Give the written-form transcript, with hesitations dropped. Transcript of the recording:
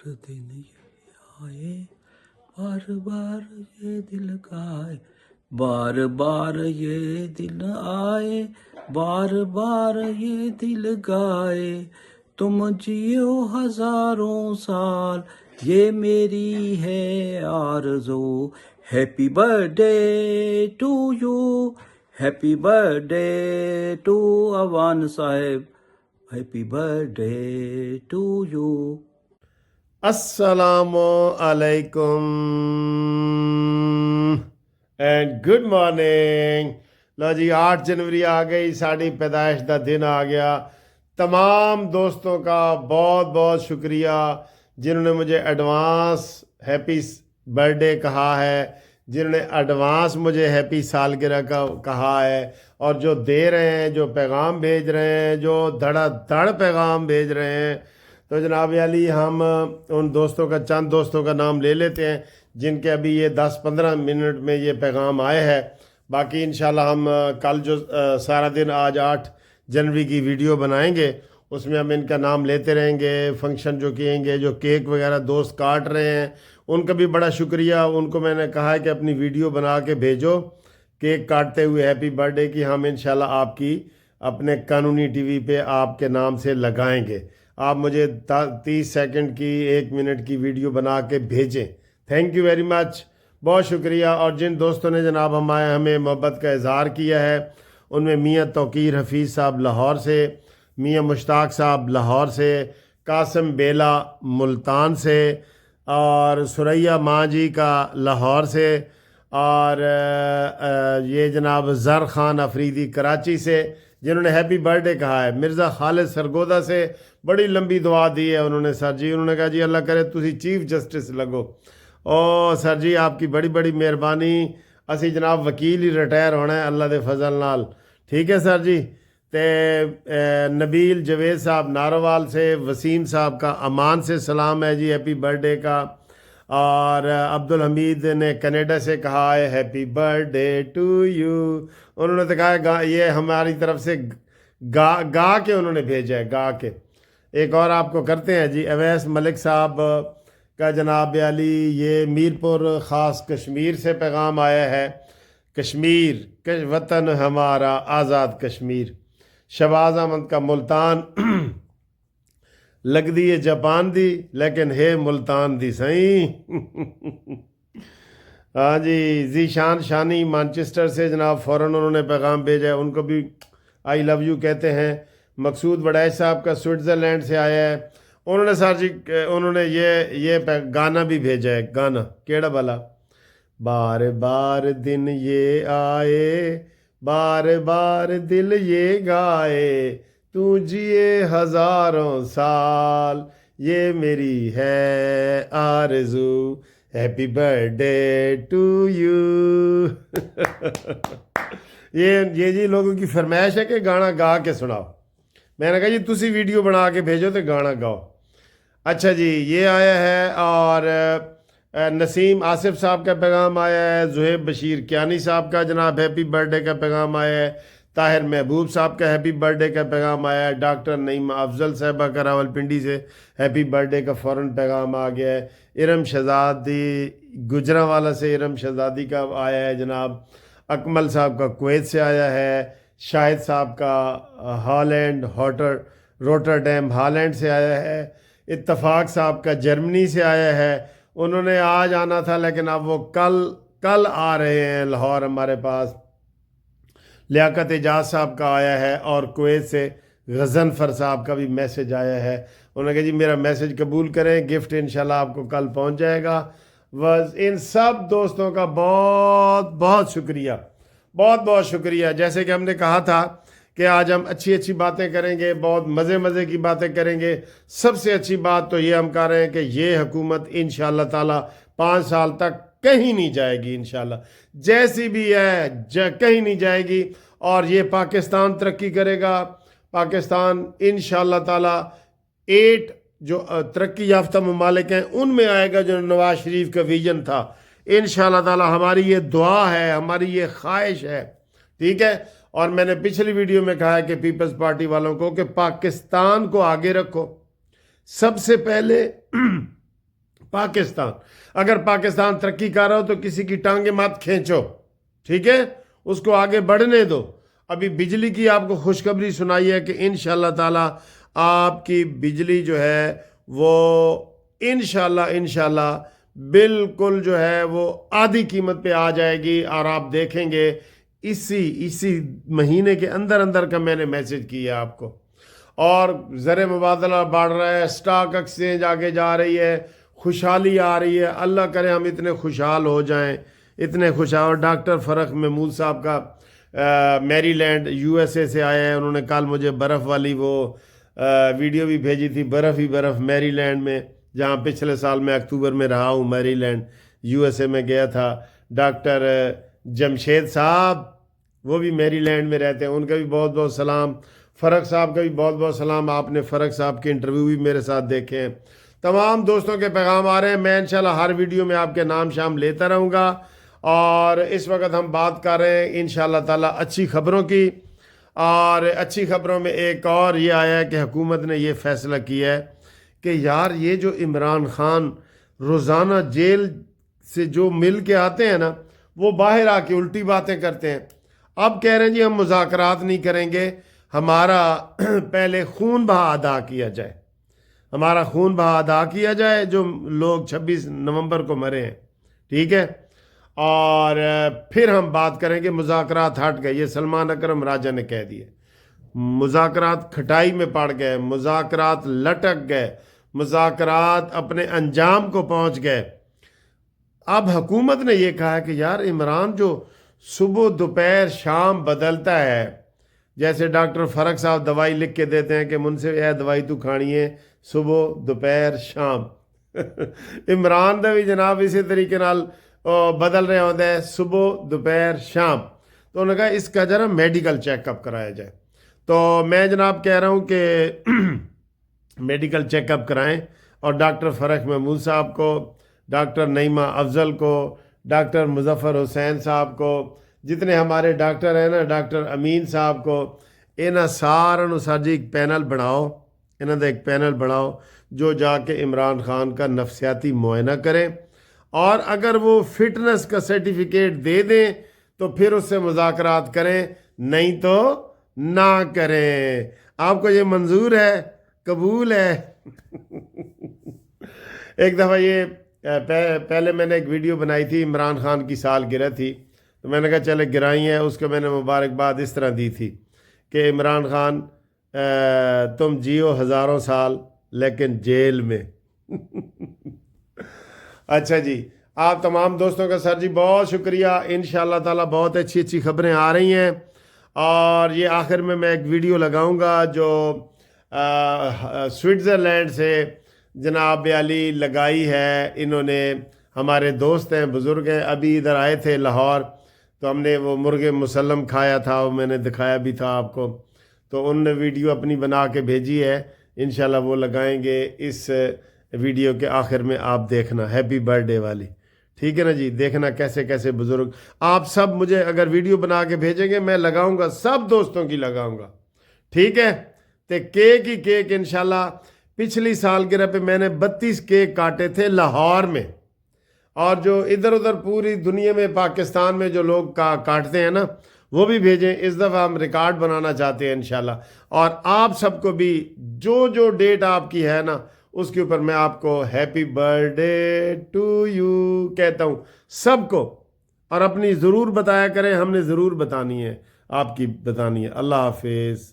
दिन ये आए बार बार ये दिल गाए बार बार ये दिल आए बार बार ये दिल गाए तुम जियो हजारों साल ये मेरी है आरज़ू happy birthday to you happy birthday to Awan साहब happy birthday to you Assalamu alaikum and good morning. लो जी 8 जनवरी आ गई, साड़ी पैदाइश का दिन आ गया। तमाम दोस्तों का बहुत बहुत शुक्रिया जिन्होंने मुझे एडवांस हैप्पी बर्थडे कहा है, जिन्होंने एडवांस मुझे हैप्पी सालगिरह का कहा है, और जो दे रहे हैं, जो पैगाम भेज रहे हैं, जो धड़ाधड़ पैगाम भेज रहे हैं। तो जनाब अली हम उन दोस्तों का, चंद दोस्तों का नाम ले लेते हैं जिनके अभी ये 10-15 मिनट में ये पैगाम आए हैं। बाकी इंशाल्लाह हम कल जो सारा दिन आज 8 जनवरी की वीडियो बनाएंगे उसमें हम इनका नाम लेते रहेंगे। फंक्शन जो किएंगे, जो केक वगैरह दोस्त काट रहे हैं, उनका भी बड़ा शुक्रिया। उनको मैंने कहा है कि अपनी वीडियो बना के भेजो केक काटते हुए हैप्पी बर्थडे की, हम इंशाल्लाह आपकी अपने कानूनी टीवी पे आपके नाम से लगाएंगे। आप मुझे 30 सेकंड की, 1 मिनट की वीडियो बना के भेजें। थैंक यू वेरी मच, बहुत शुक्रिया। और जिन दोस्तों ने जनाब हमें मोहब्बत का इजहार किया है उनमें मियाँ तौकीर हफीज़ साहब लाहौर से, मियाँ मुश्ताक साहब लाहौर से, कासिम बेला मुल्तान से, और सुरैया माँ जी का लाहौर से, और ये जनाब ज़र ख़ान अफरीदी कराची से जिन्होंने हैप्पी बर्थडे कहा है। मिर्ज़ा खालिद सरगोदा से बड़ी लंबी दुआ दी है उन्होंने सर जी। उन्होंने कहा जी अल्लाह करे तुसी चीफ जस्टिस लगो। ओ सर जी आपकी बड़ी बड़ी मेहरबानी। असी जनाब वकील ही रिटायर होना है अल्लाह दे फजल नाल, ठीक है सर जी। ते नबील जवेद साहब नारोवाल से, वसीम साहब का अमान से सलाम है जी हैप्पी बर्थडे का। और अब्दुल हमीद ने कनाडा से कहा है हैप्पी बर्थडे टू यू। उन्होंने तो कहा ये हमारी तरफ से गा के उन्होंने भेजा है, गा के। एक और आपको करते हैं जी, अवैस मलिक साहब का जनाब अली ये मीरपुर ख़ास कश्मीर से पैगाम आया है। कश्मीर वतन हमारा आज़ाद कश्मीर। शहबाज अहमद का मुल्तान लगदी है जापान दी लेकिन है मुल्तान दी सही। हाँ जी, जीशान शानी मैनचेस्टर से जनाब फ़ौरन उन्होंने पैगाम भेजा है, उनको भी आई लव यू कहते हैं। मकसूद बड़ैश साहब का स्विट्ज़रलैंड से आया है। उन्होंने सर जी उन्होंने ये गाना भी भेजा है। गाना केड़ा वाला? बार बार दिन ये आए बार बार दिल ये गाए तू जिए हजारों साल ये मेरी है आरज़ू हैप्पी बर्थडे टू यू। ये जी लोगों की फरमाइश है कि गाना गा के सुनाओ। मैंने कहा जी तुसी वीडियो बना के भेजो तो गाना गाओ। अच्छा जी, ये आया है। और नसीम आसिफ साहब का पैगाम आया है। ज़ुहैब बशीर कियानी साहब का जनाब हैप्पी बर्थडे का पैगाम आया है। ताहिर महबूब साहब का हैप्पी बर्थडे का पैगाम आया है। डॉक्टर नईमा अफजल साहबा का रावलपिंडी से हैप्पी बर्थडे का फ़ौरन पैगाम आ गया है। इरम शहजादी गुजरांवाला से इरम शहजादी का आया है जनाब। अकमल साहब का कुवैत से आया है। शाहिद साहब का हॉलैंड रोटरडैम हॉलैंड से आया है। इत्तफाक साहब का जर्मनी से आया है। उन्होंने आज आना था लेकिन अब वो कल आ रहे हैं लाहौर हमारे पास। लियाकत एजाज साहब का आया है। और कुवैत से गज़नफ़र साहब का भी मैसेज आया है। उन्होंने कहा जी मेरा मैसेज कबूल करें, गिफ्ट इंशाल्लाह आपको कल पहुंच जाएगा। बस इन सब दोस्तों का बहुत बहुत शुक्रिया, बहुत बहुत शुक्रिया। जैसे कि हमने कहा था कि आज हम अच्छी अच्छी बातें करेंगे, बहुत मज़े की बातें करेंगे। सबसे अच्छी बात तो ये हम कह रहे हैं कि ये हुकूमत इंशाल्लाह ताला 5 साल तक कहीं नहीं जाएगी। इंशाल्लाह जैसी भी है कहीं नहीं जाएगी। और ये पाकिस्तान तरक्की करेगा। पाकिस्तान इंशाल्लाह ताला 8 जो तरक्की याफ्ता ममालिक हैं उनमें आएगा, जो नवाज शरीफ का विजन था। इंशाल्लाह ताला हमारी ये दुआ है, हमारी ये ख्वाहिश है, ठीक है। और मैंने पिछली वीडियो में कहा है कि पीपल्स पार्टी वालों को कि पाकिस्तान को आगे रखो। सबसे पहले پاکستان. اگر پاکستان ترقی کر رہا ہو تو کسی کی ٹانگیں مت کھینچو, ٹھیک ہے, اس کو آگے بڑھنے دو. ابھی بجلی کی آپ کو خوشخبری سنائی ہے کہ انشاءاللہ تعالی آپ کی بجلی جو ہے وہ انشاءاللہ بالکل جو ہے وہ آدھی قیمت پہ آ جائے گی, اور آپ دیکھیں گے اسی مہینے کے اندر کا میں نے میسج کیا آپ کو. اور زر مبادلہ بڑھ رہا ہے, سٹاک ایکسچینج آگے جا رہی ہے, خوشحالی آ رہی ہے. اللہ کرے ہم اتنے خوشحال ہو جائیں, اتنے خوشحال. ڈاکٹر فرق محمود صاحب کا میری لینڈ USA سے آیا ہے, انہوں نے کل مجھے برف والی وہ ویڈیو بھی بھیجی تھی, برف ہی برف میری لینڈ میں, جہاں پچھلے سال میں اکتوبر میں رہا ہوں, میری لینڈ USA میں گیا تھا. ڈاکٹر جمشید صاحب وہ بھی میری لینڈ میں رہتے ہیں, ان کا بھی بہت بہت سلام. فرق صاحب کا بھی بہت بہت سلام, آپ نے فرق صاحب کے انٹرویو بھی میرے ساتھ دیکھے ہیں. تمام دوستوں کے پیغام آ رہے ہیں, میں انشاءاللہ ہر ویڈیو میں آپ کے نام شام لیتا رہوں گا. اور اس وقت ہم بات کر رہے ہیں انشاءاللہ تعالی اچھی خبروں کی, اور اچھی خبروں میں ایک اور یہ آیا ہے کہ حکومت نے یہ فیصلہ کیا ہے کہ یار یہ جو عمران خان روزانہ جیل سے جو مل کے آتے ہیں نا, وہ باہر آ کے الٹی باتیں کرتے ہیں. اب کہہ رہے ہیں جی ہم مذاکرات نہیں کریں گے, ہمارا پہلے خون بہا ادا کیا جائے, ہمارا خون بہا ادا کیا جائے جو لوگ 26 نومبر کو مرے ہیں, ٹھیک ہے, اور پھر ہم بات کریں گے. مذاکرات ہٹ گئے, یہ سلمان اکرم راجہ نے کہہ دیا. مذاکرات کھٹائی میں پڑ گئے, مذاکرات لٹک گئے, مذاکرات اپنے انجام کو پہنچ گئے. اب حکومت نے یہ کہا کہ یار عمران جو صبح دوپہر شام بدلتا ہے, جیسے ڈاکٹر فرق صاحب دوائی لکھ کے دیتے ہیں کہ من سے یہ دوائی تو کھانی ہے صبح دوپہر شام, عمران دا بھی جناب اسی طریقے نال بدل رہے ہوتے ہیں صبح دوپہر شام. تو انہوں نے کہا اس کا ذرا میڈیکل چیک اپ کرایا جائے. تو میں جناب کہہ رہا ہوں کہ میڈیکل چیک اپ کرائیں, اور ڈاکٹر فرق محمود صاحب کو, ڈاکٹر نعیمہ افضل کو, ڈاکٹر مظفر حسین صاحب کو, جتنے ہمارے ڈاکٹر ہیں نا, ڈاکٹر امین صاحب کو, انہاں سارا سر جی ایک پینل بناؤ, انہاں دا ایک پینل بناؤ جو جا کے عمران خان کا نفسیاتی معائنہ کریں, اور اگر وہ فٹنس کا سرٹیفکیٹ دے دیں تو پھر اس سے مذاکرات کریں, نہیں تو نہ کریں. آپ کو یہ منظور ہے, قبول ہے؟ ایک دفعہ یہ پہلے میں نے ایک ویڈیو بنائی تھی, عمران خان کی سالگرہ تھی, تو میں نے کہا چلے گرائی ہیں, اس کو میں نے مبارکباد اس طرح دی تھی کہ عمران خان تم جیو ہزاروں سال لیکن جیل میں. اچھا جی, آپ تمام دوستوں کا سر جی بہت شکریہ. انشاءاللہ تعالی بہت اچھی خبریں آ رہی ہیں, اور یہ آخر میں ایک ویڈیو لگاؤں گا جو سوئٹزرلینڈ سے جناب علی لگائی ہے. انہوں نے, ہمارے دوست ہیں, بزرگ ہیں, ابھی ادھر آئے تھے لاہور, تو ہم نے وہ مرغ مسلم کھایا تھا, وہ میں نے دکھایا بھی تھا آپ کو, تو ان نے ویڈیو اپنی بنا کے بھیجی ہے. انشاءاللہ وہ لگائیں گے اس ویڈیو کے آخر میں, آپ دیکھنا ہیپی برتھ ڈے والی, ٹھیک ہے نا جی. دیکھنا کیسے کیسے بزرگ, آپ سب مجھے اگر ویڈیو بنا کے بھیجیں گے میں لگاؤں گا, سب دوستوں کی لگاؤں گا, ٹھیک ہے. تو کیک ہی کیک انشاءاللہ. پچھلی سالگرہ پہ میں نے 32 کیک کاٹے تھے لاہور میں, اور جو ادھر ادھر پوری دنیا میں پاکستان میں جو لوگ کاٹتے ہیں نا, وہ بھی بھیجیں. اس دفعہ ہم ریکارڈ بنانا چاہتے ہیں انشاءاللہ, اور آپ سب کو بھی جو ڈیٹ آپ کی ہے نا, اس کے اوپر میں آپ کو happy birthday to you کہتا ہوں سب کو. اور اپنی ضرور بتایا کریں, ہم نے ضرور بتانی ہے, آپ کی بتانی ہے. اللہ حافظ.